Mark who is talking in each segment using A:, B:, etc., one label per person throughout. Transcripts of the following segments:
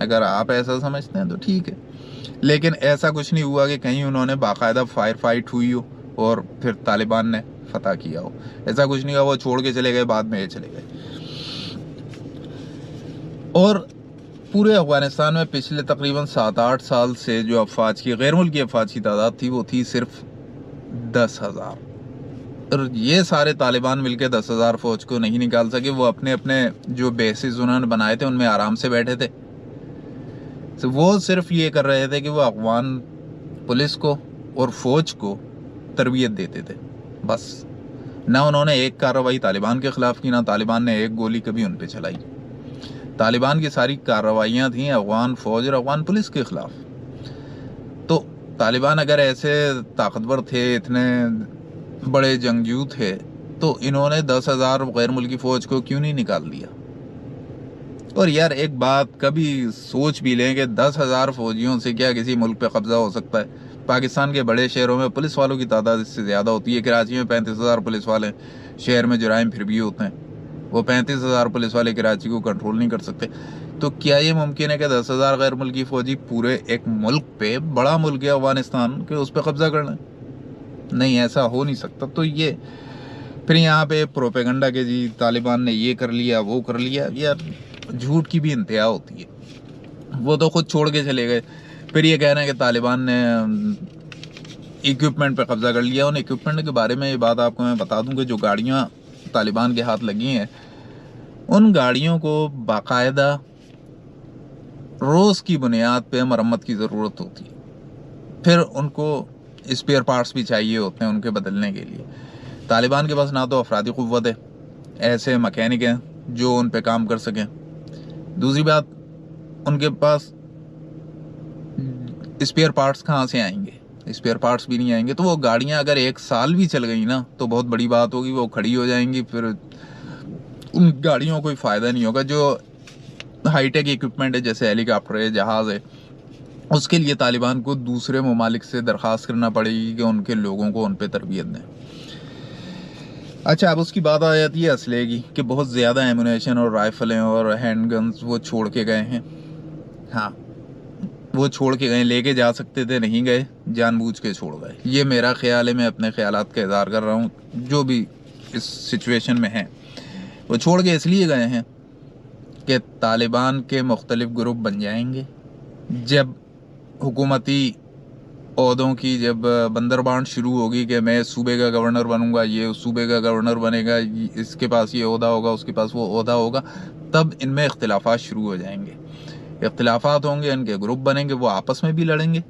A: اگر آپ ایسا سمجھتے ہیں تو ٹھیک ہے، لیکن ایسا کچھ نہیں ہوا کہ کہیں انہوں نے باقاعدہ فائر فائٹ ہوئی ہو اور پھر طالبان نے فتح کیا ہو، ایسا کچھ نہیں ہوا، وہ چھوڑ کے چلے گئے، بعد میں یہ چلے گئے۔ اور پورے افغانستان میں پچھلے تقریباً 7-8 سال سے جو افواج کی، غیر ملکی افواج کی تعداد تھی، وہ تھی صرف 10,000، اور یہ سارے طالبان مل کے 10,000 فوج کو نہیں نکال سکے۔ وہ اپنے اپنے جو بیسز انہوں نے بنائے تھے ان میں آرام سے بیٹھے تھے، وہ صرف یہ کر رہے تھے کہ وہ افغان پولیس کو اور فوج کو تربیت دیتے تھے، بس۔ نہ انہوں نے ایک کارروائی طالبان کے خلاف کی، نہ طالبان نے ایک گولی کبھی ان پہ چلائی۔ طالبان کی ساری کارروائیاں تھیں افغان فوج اور افغان پولیس کے خلاف۔ تو طالبان اگر ایسے طاقتور تھے، اتنے بڑے جنگجو تھے، تو انہوں نے 10,000 غیر ملکی فوج کو کیوں نہیں نکال دیا؟ اور یار ایک بات کبھی سوچ بھی لیں کہ 10,000 فوجیوں سے کیا کسی ملک پہ قبضہ ہو سکتا ہے؟ پاکستان کے بڑے شہروں میں پولیس والوں کی تعداد اس سے زیادہ ہوتی ہے۔ کراچی میں 35,000 پولیس والے، شہر میں جرائم پھر بھی ہوتے ہیں، وہ 35,000 پولیس والے کراچی کو کنٹرول نہیں کر سکتے۔ تو کیا یہ ممکن ہے کہ 10,000 غیر ملکی فوجی پورے ایک ملک پہ، بڑا ملک ہے افغانستان، کہ اس پہ قبضہ کر لیں؟ نہیں، ایسا ہو نہیں سکتا۔ تو یہ پھر یہاں پہ پروپیگنڈا کہ جی طالبان نے یہ کر لیا، وہ کر لیا، یار جھوٹ کی بھی انتہا ہوتی ہے۔ وہ تو خود چھوڑ کے چلے گئے، پھر یہ کہنا ہے کہ طالبان نے ایکوپمنٹ پہ قبضہ کر لیا۔ ان ایکوپمنٹ کے بارے میں یہ بات آپ کو میں بتا دوں کہ جو گاڑیاں طالبان کے ہاتھ لگی ہیں، ان گاڑیوں کو باقاعدہ روز کی بنیاد پہ مرمت کی ضرورت ہوتی ہے، پھر ان کو اسپیئر پارٹس بھی چاہیے ہوتے ہیں ان کے بدلنے کے لیے۔ طالبان کے پاس نہ تو افرادی قوت ہے، ایسے مکینک ہیں جو ان پہ کام کر سکیں، دوسری بات ان کے پاس اسپیئر پارٹس کہاں سے آئیں گے؟ اسپیئر پارٹس بھی نہیں آئیں گے، تو وہ گاڑیاں اگر 1 سال بھی چل گئی نا تو بہت بڑی بات ہوگی، وہ کھڑی ہو جائیں گی، پھر ان گاڑیوں کو کوئی فائدہ نہیں ہوگا۔ جو ہائی ٹیک ایکوپمنٹ ہے جیسے ہیلی کاپٹر ہے، جہاز ہے، اس کے لیے طالبان کو دوسرے ممالک سے درخواست کرنا پڑے گی کہ ان کے لوگوں کو ان پہ تربیت دیں۔ اچھا، اب اس کی بات آ جاتی ہے اسلحے کی، کہ بہت زیادہ ایمونیشن اور رائفلیں اور ہینڈ گنز وہ چھوڑ کے گئے ہیں۔ ہاں، وہ چھوڑ کے گئے، لے کے جا سکتے تھے، نہیں گئے، جان بوجھ کے چھوڑ گئے۔ یہ میرا خیال ہے، میں اپنے خیالات کا اظہار کر رہا ہوں، جو بھی اس سچویشن میں ہیں۔ وہ چھوڑ کے اس لیے گئے ہیں کہ طالبان کے مختلف گروپ بن جائیں گے، جب حکومتی عہدوں کی جب بندر بانٹ شروع ہوگی کہ میں صوبے کا گورنر بنوں گا، یہ صوبے کا گورنر بنے گا، اس کے پاس یہ عہدہ ہوگا، اس کے پاس وہ عہدہ ہوگا، تب ان میں اختلافات شروع ہو جائیں گے۔ اختلافات ہوں گے، ان کے گروپ بنیں گے، وہ آپس میں بھی لڑیں گے۔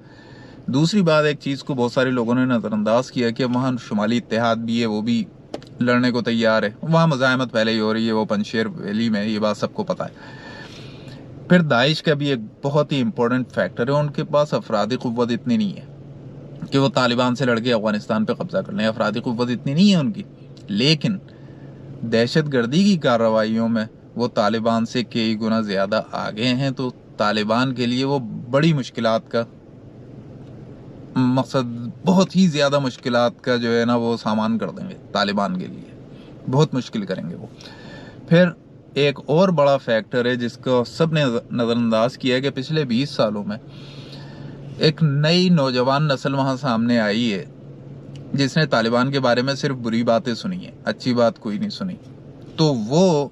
A: دوسری بات، ایک چیز کو بہت سارے لوگوں نے نظر انداز کیا کہ وہاں شمالی اتحاد بھی ہے، وہ بھی لڑنے کو تیار ہے، وہاں مزاحمت پہلے ہی ہو رہی ہے، وہ پنشیر ویلی میں، یہ بات سب کو پتہ ہے۔ پھر داعش کا بھی ایک بہت ہی امپورٹنٹ فیکٹر ہے، ان کے پاس افرادی قوت اتنی نہیں ہے کہ وہ طالبان سے لڑ کے افغانستان پہ قبضہ کر لیں، افرادی قوت اتنی نہیں ہے ان کی، لیکن دہشت گردی کی کارروائیوں میں وہ طالبان سے کئی گنا زیادہ آگے ہیں۔ تو طالبان کے لیے وہ بڑی مشکلات کا مقصد، بہت ہی زیادہ مشکلات کا جو ہے نا وہ سامان کر دیں گے، طالبان کے لیے بہت مشکل کریں گے وہ۔ پھر ایک اور بڑا فیکٹر ہے جس کو سب نے نظر انداز کیا ہے کہ پچھلے 20 سالوں میں ایک نئی نوجوان نسل وہاں سامنے آئی ہے جس نے طالبان کے بارے میں صرف بری باتیں سنی ہیں، اچھی بات کوئی نہیں سنی۔ تو وہ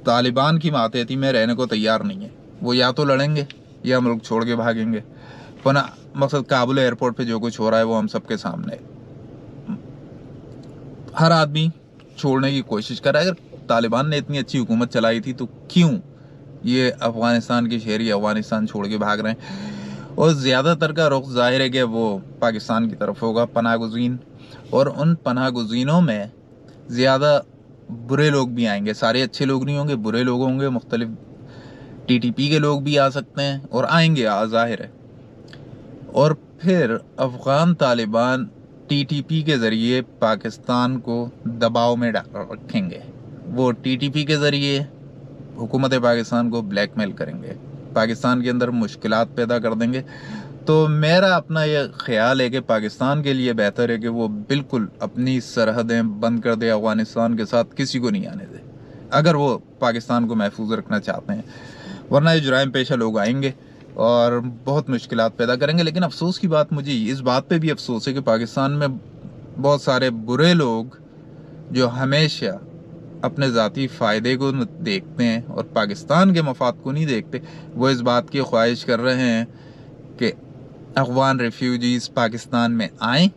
A: طالبان کی ماتحتی میں رہنے کو تیار نہیں ہے، وہ یا تو لڑیں گے یا ملک چھوڑ کے بھاگیں گے۔ مقصد کابل ایئرپورٹ پہ جو کچھ ہو رہا ہے وہ ہم سب کے سامنے ہے، ہر آدمی چھوڑنے کی کوشش کر رہا ہے۔ اگر طالبان نے اتنی اچھی حکومت چلائی تھی تو کیوں یہ افغانستان کے شہری افغانستان چھوڑ کے بھاگ رہے ہیں؟ اور زیادہ تر کا رخ ظاہر ہے کہ وہ پاکستان کی طرف ہوگا، پناہ گزین، اور ان پناہ گزینوں میں زیادہ برے لوگ بھی آئیں گے، سارے اچھے لوگ نہیں ہوں گے، برے لوگ ہوں گے، مختلف ٹی ٹی پی کے لوگ بھی آ سکتے ہیں اور آئیں گے، ظاہر ہے۔ اور پھر Afghan Taliban T T P کے ذریعے پاکستان کو دباؤ میں رکھیں گے، وہ ٹی ٹی پی کے ذریعے حکومت پاکستان کو بلیک میل کریں گے، پاکستان کے اندر مشکلات پیدا کر دیں گے۔ تو میرا اپنا یہ خیال ہے کہ پاکستان کے لیے بہتر ہے کہ وہ بالکل اپنی سرحدیں بند کر دے، افغانستان کے ساتھ کسی کو نہیں آنے دے، اگر وہ پاکستان کو محفوظ رکھنا چاہتے ہیں۔ ورنہ یہ جرائم پیشہ لوگ آئیں گے اور بہت مشکلات پیدا کریں گے. لیکن افسوس کی بات مجھے اس بات پہ بھی افسوس ہے کہ پاکستان میں بہت سارے برے لوگ جو ہمیشہ اپنے ذاتی فائدے کو دیکھتے ہیں اور پاکستان کے مفاد کو نہیں دیکھتے، وہ اس بات کی خواہش کر رہے ہیں کہ افغان ریفیوجیز پاکستان میں آئیں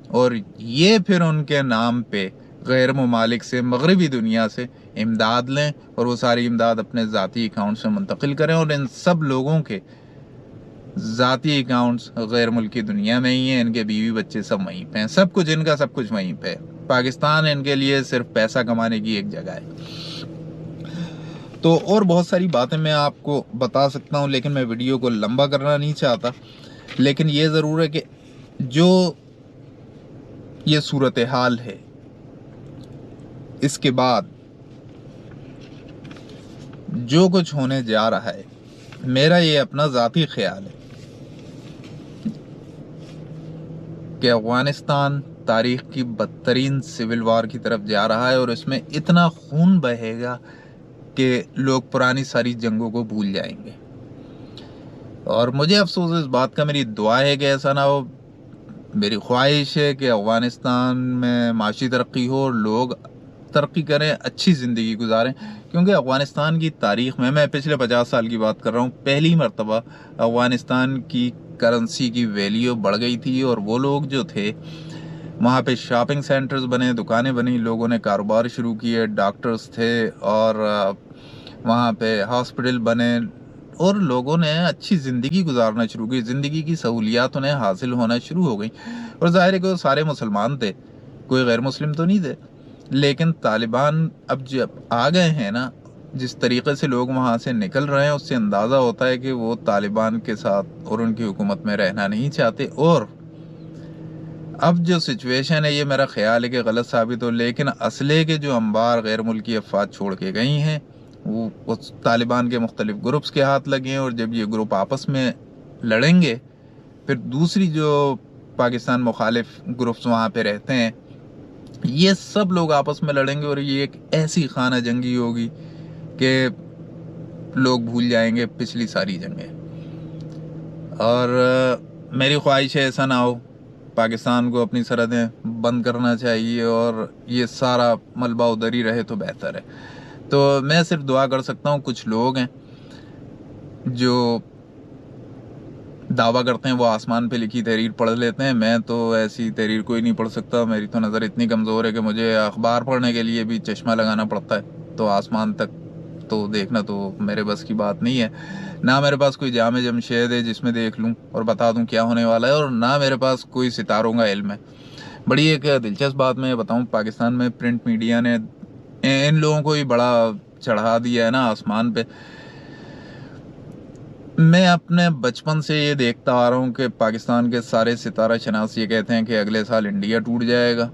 A: اور یہ پھر ان کے نام پہ غیر ممالک سے، مغربی دنیا سے امداد لیں اور وہ ساری امداد اپنے ذاتی اکاؤنٹس میں منتقل کریں، اور ان سب لوگوں کے ذاتی اکاؤنٹس غیر ملکی دنیا میں ہی ہیں، ان کے بیوی بچے سب وہیں پہ ہیں، سب کچھ ان کا سب کچھ وہیں پہ ہے. پاکستان ان کے لیے صرف پیسہ کمانے کی ایک جگہ ہے. تو اور بہت ساری باتیں میں آپ کو بتا سکتا ہوں، لیکن میں ویڈیو کو لمبا کرنا نہیں چاہتا. لیکن یہ ضرور ہے کہ جو یہ صورتحال ہے اس کے بعد جو کچھ ہونے جا رہا ہے، میرا یہ اپنا ذاتی خیال ہے کہ افغانستان تاریخ کی بدترین سول وار کی طرف جا رہا ہے، اور اس میں اتنا خون بہے گا کہ لوگ پرانی ساری جنگوں کو بھول جائیں گے. اور مجھے افسوس اس بات کا، میری دعا ہے کہ ایسا نہ ہو. میری خواہش ہے کہ افغانستان میں معاشی ترقی ہو اور لوگ ترقی کریں، اچھی زندگی گزاریں، کیونکہ افغانستان کی تاریخ میں پچھلے 50 سال کی بات کر رہا ہوں، پہلی مرتبہ افغانستان کی کرنسی کی ویلیو بڑھ گئی تھی، اور وہ لوگ جو تھے وہاں پہ شاپنگ سینٹرز بنے، دکانیں بنی، لوگوں نے کاروبار شروع کیے، ڈاکٹرز تھے اور وہاں پہ ہاسپٹل بنے، اور لوگوں نے اچھی زندگی گزارنا شروع کی، زندگی کی سہولیات انہیں حاصل ہونا شروع ہو گئی. اور ظاہر ہے کہ وہ سارے مسلمان تھے، کوئی غیر مسلم تو نہیں تھے. لیکن طالبان اب جب آ گئے ہیں نا، جس طریقے سے لوگ وہاں سے نکل رہے ہیں، اس سے اندازہ ہوتا ہے کہ وہ طالبان کے ساتھ اور ان کی حکومت میں رہنا نہیں چاہتے. اور اب جو سچویشن ہے، یہ میرا خیال ہے کہ غلط ثابت ہو، لیکن اسلحے کے جو انبار غیر ملکی افواج چھوڑ کے گئی ہیں، وہ طالبان کے مختلف گروپس کے ہاتھ لگے ہیں، اور جب یہ گروپ آپس میں لڑیں گے، پھر دوسری جو پاکستان مخالف گروپس وہاں پہ رہتے ہیں، یہ سب لوگ آپس میں لڑیں گے، اور یہ ایک ایسی خانہ جنگی ہوگی کہ لوگ بھول جائیں گے پچھلی ساری جنگیں. اور میری خواہش ہے ایسا نہ ہو. پاکستان کو اپنی سرحدیں بند کرنا چاہیے اور یہ سارا ملبہ ادھر ہی رہے تو بہتر ہے. تو میں صرف دعا کر سکتا ہوں. کچھ لوگ ہیں جو دعویٰ کرتے ہیں وہ آسمان پہ لکھی تحریر پڑھ لیتے ہیں. میں تو ایسی تحریر کوئی نہیں پڑھ سکتا. میری تو نظر اتنی کمزور ہے کہ مجھے اخبار پڑھنے کے لیے بھی چشمہ لگانا پڑتا ہے. تو آسمان تک تو دیکھنا تو میرے بس کی بات نہیں ہے. نہ میرے پاس کوئی جامع جمشید ہے جس میں دیکھ لوں اور بتا دوں کیا ہونے والا ہے، اور نہ میرے پاس کوئی ستاروں کا علم ہے. بڑی ایک دلچسپ بات میں بتاؤں، پاکستان میں پرنٹ میڈیا نے ان لوگوں کو ہی بڑا چڑھا دیا ہے نا آسمان پہ. میں اپنے بچپن سے یہ دیکھتا آ رہا ہوں کہ پاکستان کے سارے ستارہ شناس یہ کہتے ہیں کہ اگلے سال انڈیا ٹوٹ جائے گا.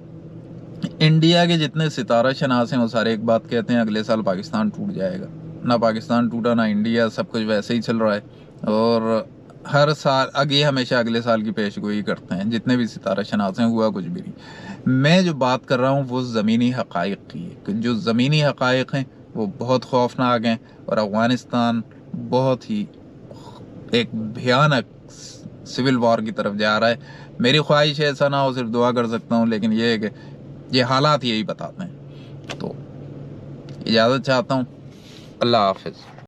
A: انڈیا کے جتنے ستارہ شناس ہیں وہ سارے ایک بات کہتے ہیں، اگلے سال پاکستان ٹوٹ جائے گا. نہ پاکستان ٹوٹا نہ انڈیا، سب کچھ ویسے ہی چل رہا ہے. اور ہر سال یہ ہمیشہ اگلے سال کی پیش گوئی کرتے ہیں. جتنے بھی ستارہ شناس ہیں ہوا کچھ بھی نہیں. میں جو بات کر رہا ہوں وہ زمینی حقائق کی ہے. جو زمینی حقائق ہیں وہ بہت خوفناک ہیں، اور افغانستان بہت ہی ایک بھیانک سول وار کی طرف جا رہا ہے. میری خواہش ہے ایسا نہ ہو، صرف دعا کر سکتا ہوں. لیکن یہ ہے کہ یہ حالات یہی بتاتے ہیں. تو اجازت چاہتا ہوں. اللہ حافظ.